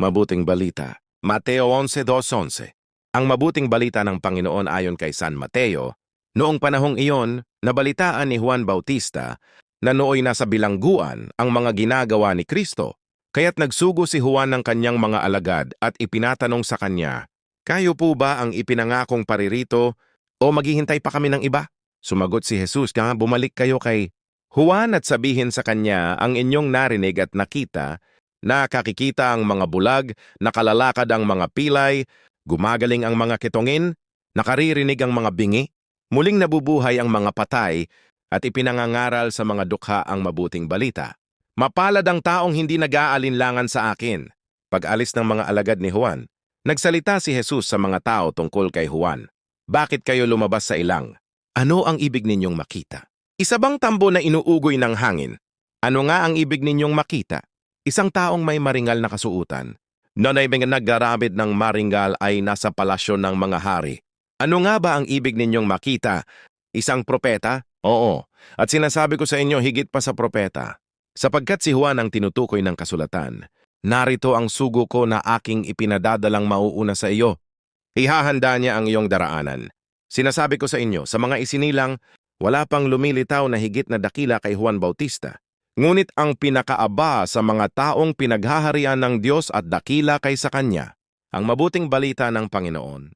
Mabuting balita. Mateo 11:2-11. Ang mabuting balita ng Panginoon ayon kay San Mateo, noong panahong iyon, nabalitaan ni Juan Bautista na nooy nasa bilangguan ang mga ginagawa ni Kristo. Kaya't nagsugo si Juan ng kanyang mga alagad at ipinatanong sa kanya, "Kayo po ba ang ipinangakong paririto o maghihintay pa kami ng iba?" Sumagot si Jesus, "Bumalik kayo kay Juan at sabihin sa kanya ang inyong narinig at nakita, nakakikita ang mga bulag, nakalalakad ang mga pilay, gumagaling ang mga kitongin, nakaririnig ang mga bingi, muling nabubuhay ang mga patay, at ipinangangaral sa mga dukha ang mabuting balita. Mapalad ang taong hindi nag-aalinlangan sa akin." Pag-alis ng mga alagad ni Juan, nagsalita si Jesus sa mga tao tungkol kay Juan. "Bakit kayo lumabas sa ilang? Ano ang ibig ninyong makita? Isa bang tambo na inuugoy ng hangin? Ano nga ang ibig ninyong makita? Isang taong may maringal na kasuutan. Nanay naggarabid ng maringal ay nasa palasyo ng mga hari. Ano nga ba ang ibig ninyong makita? Isang propeta? Oo. At sinasabi ko sa inyo higit pa sa propeta. Sapagkat si Juan ang tinutukoy ng kasulatan, narito ang sugo ko na aking ipinadadalang mauuna sa iyo. Ihahanda niya ang iyong daraanan. Sinasabi ko sa inyo, sa mga isinilang, wala pang lumilitaw na higit na dakila kay Juan Bautista. Ngunit ang pinakaaba sa mga taong pinaghaharian ng Diyos at dakila kaysa kanya, ang mabuting balita ng Panginoon.